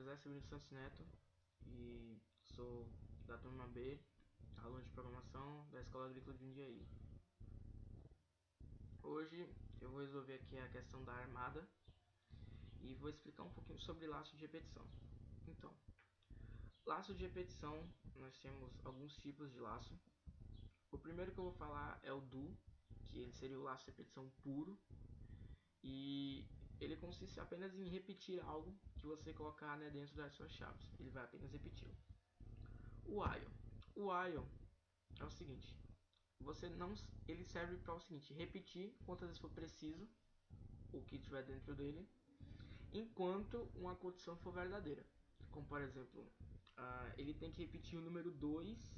José Severino Santos Neto e sou da turma B, aluno de programação da Escola Agrícola de Jundiaí. Hoje eu vou resolver aqui a questão da armada e vou explicar um pouquinho sobre laço de repetição. Então, laço de repetição, nós temos alguns tipos de laço. O primeiro que eu vou falar é o do, que ele seria o laço de repetição puro, e ele consiste apenas em repetir algo que você colocar, né, dentro das suas chaves. Ele vai apenas repetir. O while. O while é o seguinte: ele serve para o seguinte: repetir quantas vezes for preciso o que tiver dentro dele, enquanto uma condição for verdadeira. Como por exemplo, ele tem que repetir o número 2.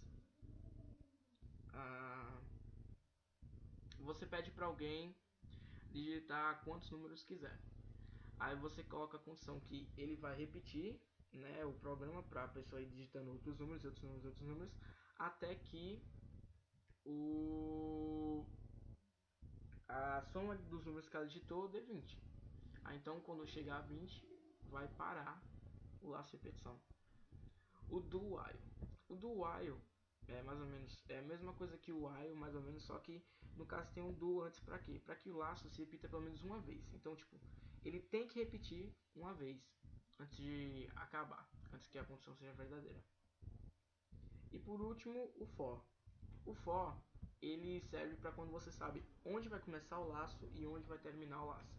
Você pede para alguém digitar quantos números quiser. Aí você coloca a condição que ele vai repetir, né, o programa para a pessoa ir digitando outros números, até que a soma dos números que ela digitou dê 20. Aí, então, quando chegar a 20, vai parar o laço de repetição. O do while. O do while é mais ou menos a mesma coisa que o while, mais ou menos, só que no caso tem um do antes. Para quê? Para que o laço se repita pelo menos uma vez. Então, tipo, ele tem que repetir uma vez antes de acabar, antes que a condição seja verdadeira. E por último, o for. O for, ele serve para quando você sabe onde vai começar o laço e onde vai terminar o laço.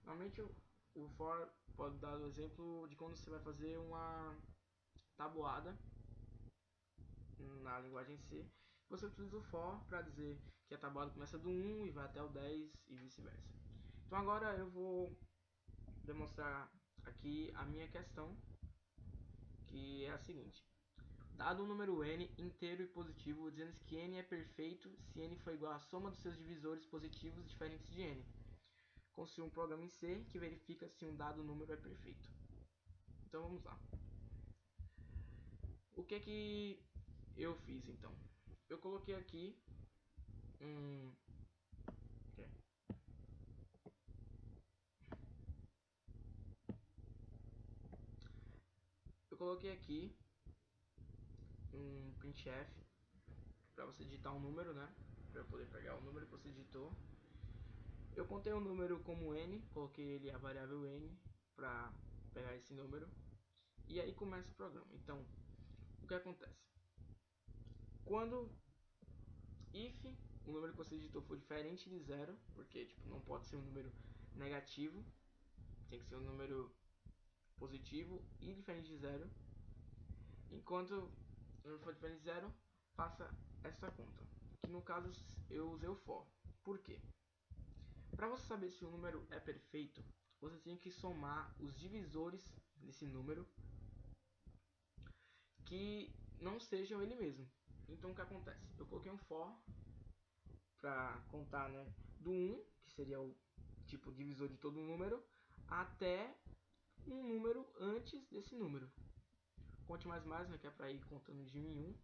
Normalmente o for pode dar o exemplo de quando você vai fazer uma tabuada na linguagem C. Você utiliza o for para dizer que a tabuada começa do 1 e vai até o 10 e vice-versa. Então agora eu vou demonstrar aqui a minha questão, que é a seguinte: dado um número n inteiro e positivo, dizendo que n é perfeito se n for igual à soma dos seus divisores positivos diferentes de n. Construa um programa em C que verifica se um dado número é perfeito. Então vamos lá. O que eu fiz então? Eu coloquei aqui um printf para você digitar um número, né? Para eu poder pegar o número que você digitou. Eu contei um número como n, coloquei ele a variável n para pegar esse número. E aí começa o programa. Então, o que acontece? Quando if o número que você digitou for diferente de zero, porque tipo, não pode ser um número negativo, tem que ser um número positivo e diferente de zero. Enquanto o número for diferente de zero, faça essa conta, que no caso eu usei o for. Por quê? Para você saber se o número é perfeito, você tem que somar os divisores desse número que não sejam ele mesmo. Então o que acontece? Eu coloquei um for para contar, né, do 1, que seria o tipo divisor de todo número, até um número antes desse número. Conte mais, né, que é para ir contando de 1 em 1.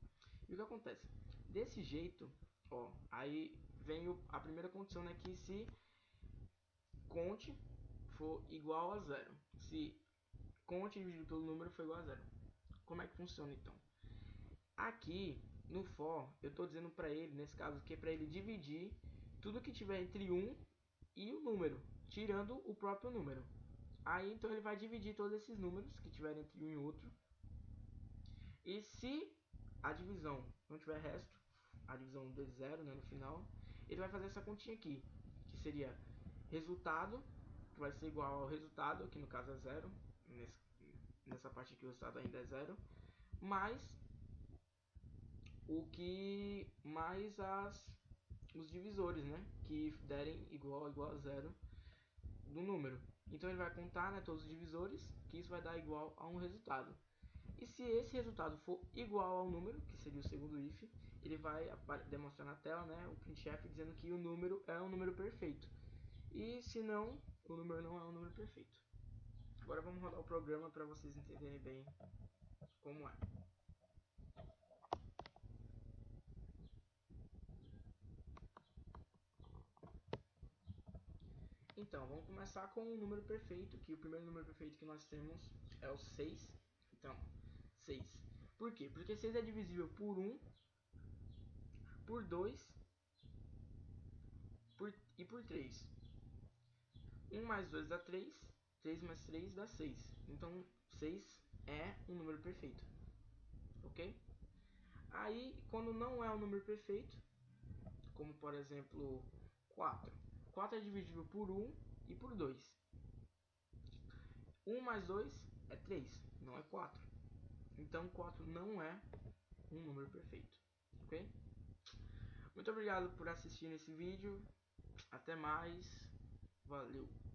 E o que acontece? Desse jeito, ó, aí vem a primeira condição, né, que se conte for igual a zero. Se conte dividido pelo número for igual a zero. Como é que funciona então? Aqui no for, eu estou dizendo para ele, nesse caso, que é para ele dividir tudo que tiver entre 1 e o número, tirando o próprio número. Aí então ele vai dividir todos esses números que tiverem entre um e outro. E se a divisão não tiver resto, a divisão de zero, né, no final, ele vai fazer essa continha aqui, que seria resultado, que vai ser igual ao resultado, que no caso é zero, nessa parte aqui o resultado ainda é zero, mais os divisores, né, que derem igual a zero do número. Então ele vai contar, né, todos os divisores, que isso vai dar igual a um resultado. E se esse resultado for igual ao número, que seria o segundo if, ele vai demonstrar na tela, né, o printf dizendo que o número é um número perfeito. E se não, o número não é um número perfeito. Agora vamos rodar o programa para vocês entenderem bem como é. Então, vamos começar com o número perfeito, que o primeiro número perfeito que nós temos é o 6. Então, 6. Por quê? Porque 6 é divisível por 1, por 2 e por 3. 1 mais 2 dá 3, 3 mais 3 dá 6. Então, 6 é um número perfeito, ok? Aí, quando não é um número perfeito, como por exemplo 4. 4 é divisível por 1 e por 2. 1 mais 2 é 3, não é 4. Então 4 não é um número perfeito, ok? Muito obrigado por assistir esse vídeo. Até mais. Valeu!